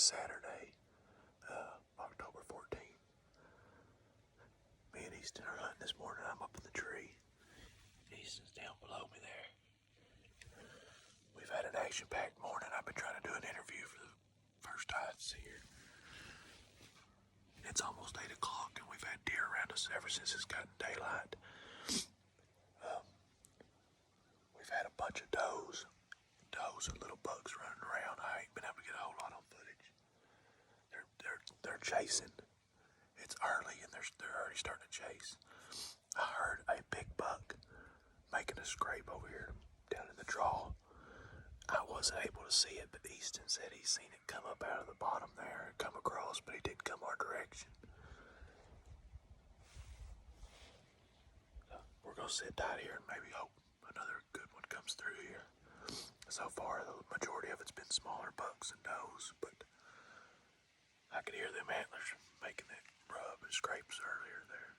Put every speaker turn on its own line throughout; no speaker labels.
Saturday, October 14th. Me and Easton are hunting this morning. I'm up in the tree. Easton's down below me there. We've had an action-packed morning. I've been trying to do an interview for the first time here. It's almost 8 o'clock and we've had deer around us ever since it's gotten daylight. We've had a bunch of does. Does and little bucks running around. I ain't been able to get a whole lot on footage. They're chasing. It's early and they're already starting to chase. I heard a big buck making a scrape over here down in the draw. I wasn't able to see it, but Easton said he's seen it come up out of the bottom there and come across, but he didn't come our direction. So we're gonna sit tight here and maybe hope another good one comes through here. So far, the majority of it's been smaller bucks and does, but I could hear them antlers making that rub and scrapes earlier there.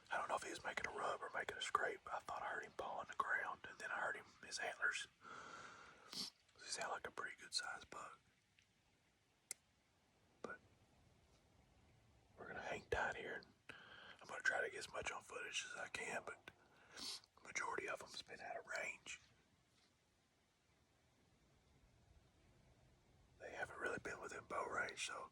I don't know if he was making a rub or making a scrape. I thought I heard him pawing the ground, and then I heard his antlers. He sounded like a pretty good sized buck. But we're gonna hang tight here, and I'm gonna try to get as much on footage as I can, but the majority of them's been out of range. They haven't really been within bow range, so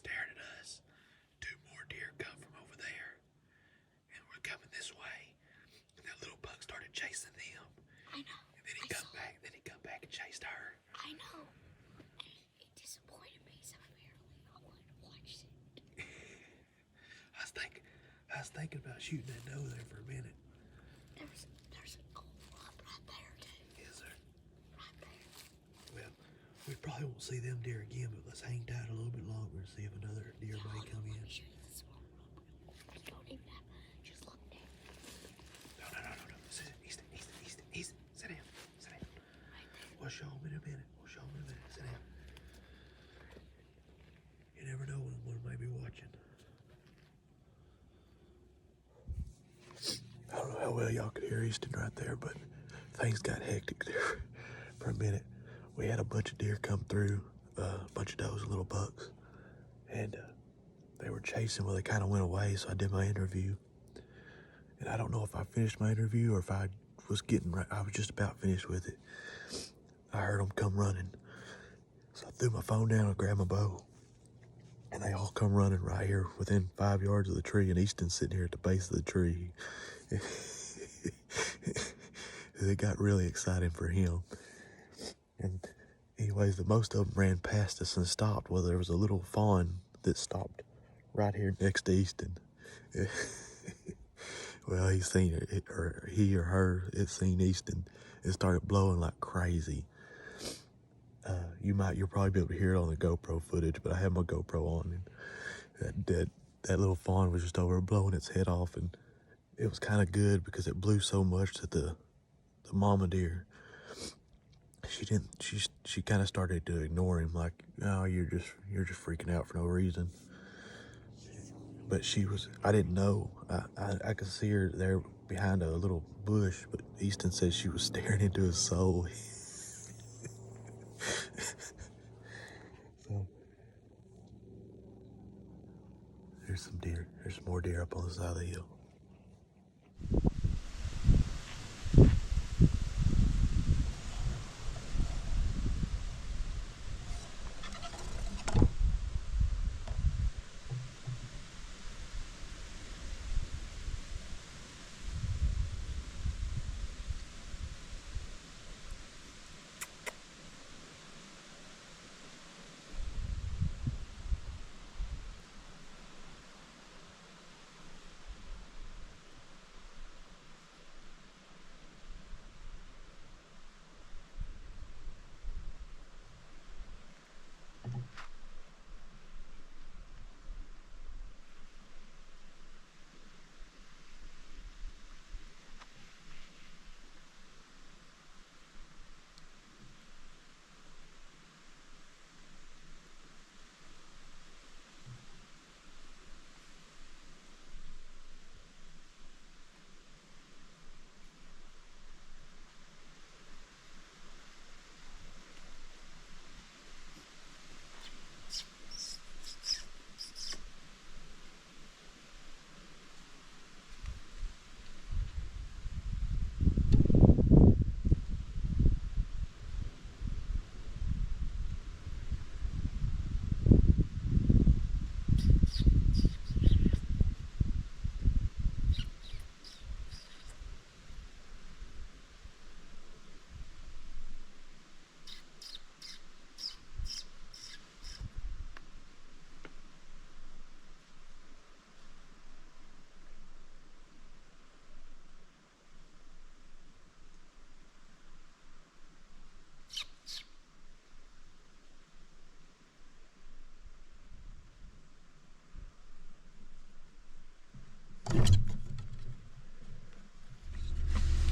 staring at us. Two more deer come from over there, and we're coming this way. And that little buck started chasing them.
I know.
And then he come back. Then he come back and chased her.
I know. And it disappointed me severely. I wanted to watch it.
I was thinking about shooting that doe there for a minute.
There's a gold rod right there too.
Is there?
Right there.
Well, we probably won't see them deer again, but let's hang tight a little bit longer and see if another deer may come in.
Let me show you this one. You don't even have just look there.
No. Sit down.
Right there.
We'll show them in a minute. Sit down. You never know when one may be watching. I don't know how well y'all could hear Easton right there, but things got hectic there for a minute. We had a bunch of deer come through, a bunch of does and little bucks, and they were chasing. Well, they kind of went away, so I did my interview. And I don't know if I finished my interview or if I was I was just about finished with it. I heard them come running. So I threw my phone down and grabbed my bow. And they all come running right here within 5 yards of the tree, and Easton's sitting here at the base of the tree. It got really exciting for him. And anyways, most of them ran past us and stopped. Well, there was a little fawn that stopped right here next to Easton. Well, he seen it, or he or her had seen Easton. It started blowing like crazy. You'll probably be able to hear it on the GoPro footage, but I had my GoPro on, and that little fawn was just over blowing its head off, and it was kind of good because it blew so much that the mama deer, she kind of started to ignore him, like, oh, you're just freaking out for no reason. But I didn't know. I could see her there behind a little bush, but Easton said she was staring into his soul. So there's some deer. There's some more deer up on the side of the hill.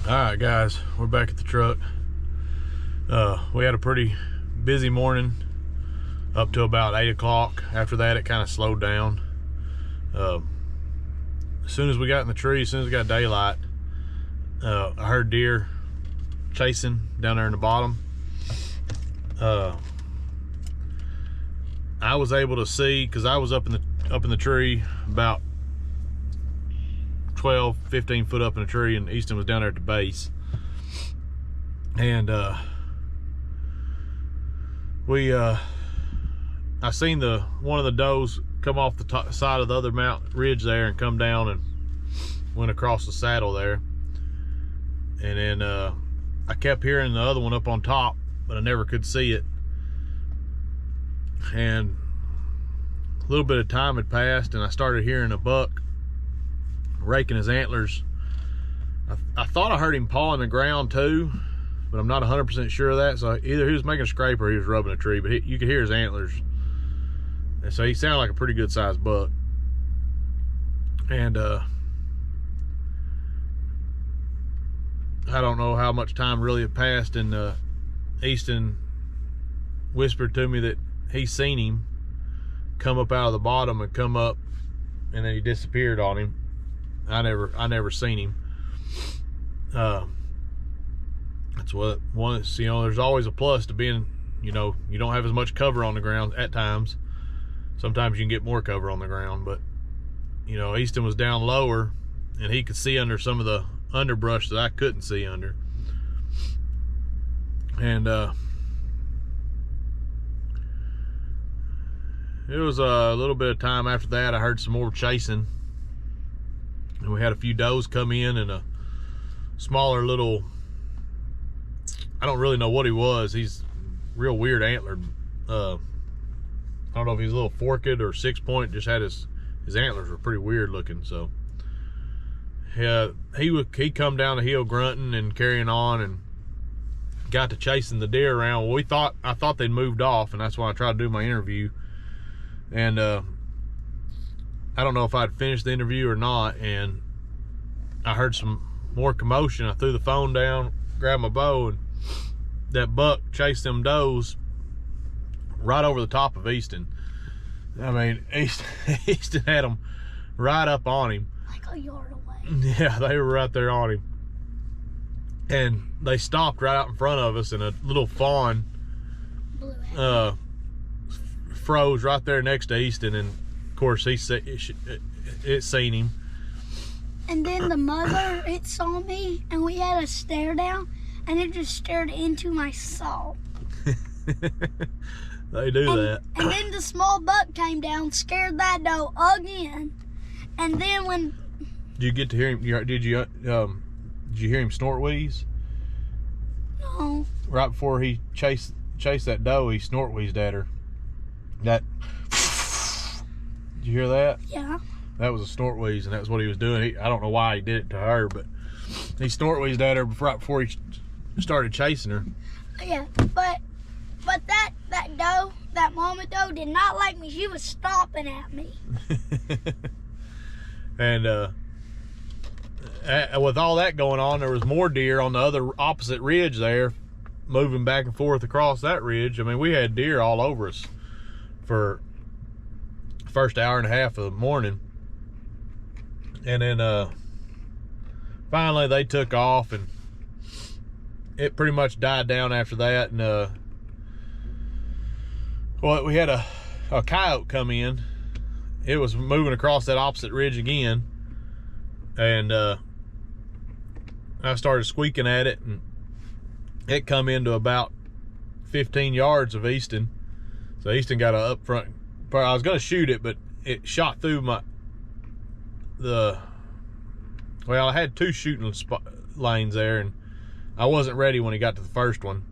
All right, guys, we're back at the truck. We had a pretty busy morning up to about 8 o'clock. After that, it kind of slowed down. As soon as we got in the tree, as soon as we got daylight, I heard deer chasing down there in the bottom. I was able to see, because I was up in the tree about 12-15 foot up in a tree, and Easton was down there at the base. And we
I seen one of the does come off the top side of the other mountain ridge there and come down and went across the saddle there. And then I kept hearing the other one up on top, but I never could see it. And a little bit of time had passed, and I started hearing a buck raking his antlers. I thought I heard him pawing the ground too, but I'm not 100% sure of that. So either he was making a scrape or he was rubbing a tree, but you could hear his antlers. And so he sounded like a pretty good sized buck. And I don't know how much time really had passed, and Easton whispered to me that he seen him come up out of the bottom and come up, and then he disappeared on him. I never seen him. That's what one, you know, there's always a plus to being, you know, you don't have as much cover on the ground at times. Sometimes you can get more cover on the ground, but you know, Easton was down lower and he could see under some of the underbrush that I couldn't see under. And it was a little bit of time after that I heard some more chasing, and we had a few does come in, and a smaller little, I don't really know what he was. He's real weird antlered. I don't know if he's a little forked or 6-point. Just had his antlers were pretty weird looking. So yeah, he come down the hill grunting and carrying on, and got to chasing the deer around. Well, I thought they'd moved off, and that's why I tried to do my interview. And I don't know if I'd finished the interview or not, and I heard some more commotion. I threw the phone down, grabbed my bow, and that buck chased them does right over the top of Easton. I mean, Easton had them right up on him.
Like a yard away.
Yeah, they were right there on him. And they stopped right out in front of us, and a little fawn froze right there next to Easton, and of course it seen him.
And then the mother, it saw me, and we had a stare down, and it just stared into my soul.
They do that.
And then the small buck came down, scared that doe again. And then when...
Did you get to hear him? Did you hear him snort wheeze?
No.
Right before he chased that doe, he snort wheezed at her. That... Did you hear that?
Yeah.
That was a snort wheeze, and that's what he was doing. I don't know why he did it to her, but he snort wheezed at her right before he started chasing her.
Yeah, but that doe, that mama doe, did not like me. She was stomping at me.
And with all that going on, there was more deer on the other opposite ridge there, moving back and forth across that ridge. I mean, we had deer all over us for the first hour and a half of the morning. And then finally they took off, and it pretty much died down after that. And well, we had a coyote come in. It was moving across that opposite ridge again, and I started squeaking at it, and it come into about 15 yards of Easton. So Easton got a up front. I was gonna shoot it, but it shot through well, I had two shooting lanes there, and I wasn't ready when he got to the first one.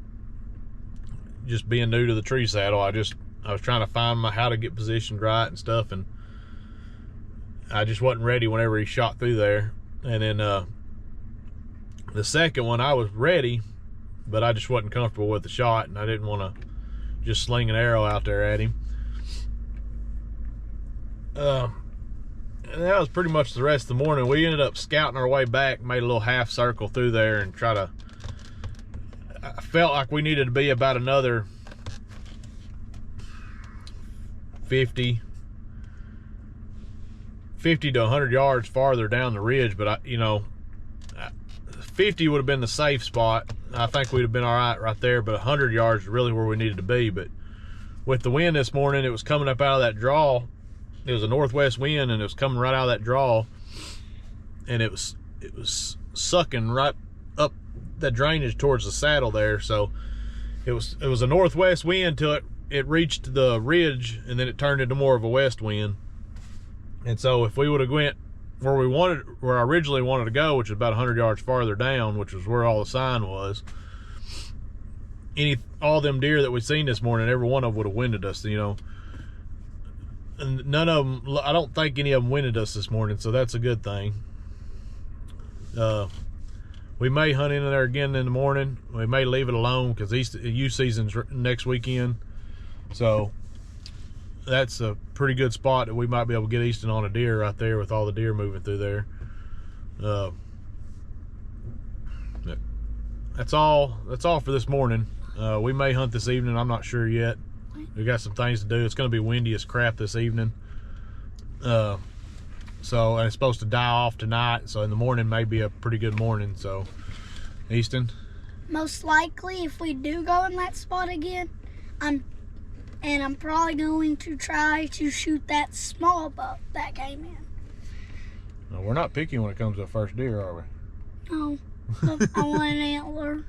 Just being new to the tree saddle, I was trying to find how to get positioned right and stuff, and I just wasn't ready whenever he shot through there. And then the second one, I was ready, but I just wasn't comfortable with the shot, and I didn't want to just sling an arrow out there at him. And that was pretty much the rest of the morning. We ended up scouting our way back, made a little half circle through there, and I felt like we needed to be about another 50 to 100 yards farther down the ridge. But 50 would have been the safe spot. I think we'd have been all right there, but 100 yards is really where we needed to be. But with the wind this morning, it was coming up out of that draw. It was a northwest wind, and it was coming right out of that draw, and it was sucking right up that drainage towards the saddle there. So it was a northwest wind till it it reached the ridge and then it turned into more of a west wind. And so if we would have went where I originally wanted to go, which is about 100 yards farther down, which was where all the sign was, all them deer that we seen this morning, every one of them would have winded us, you know. And none of them, I don't think any of them winded us this morning, so that's a good thing. We may hunt in there again in the morning. We may leave it alone because youth season's next weekend. So that's a pretty good spot that we might be able to get Easton on a deer right there with all the deer moving through there. That's all for this morning. We may hunt this evening. I'm not sure yet. We got some things to do. It's going to be windy as crap this evening. And it's supposed to die off tonight. So in the morning may be a pretty good morning. So, Easton?
Most likely, if we do go in that spot again, I'm probably going to try to shoot that small buck that came in.
No, we're not picky when it comes to a first deer, are we?
No, but I want an antler.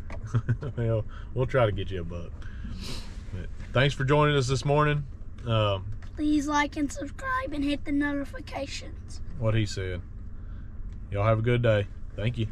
Well, we'll try to get you a buck. But thanks for joining us this morning.
Please like and subscribe and hit the notifications.
What he said. Y'all have a good day. Thank you.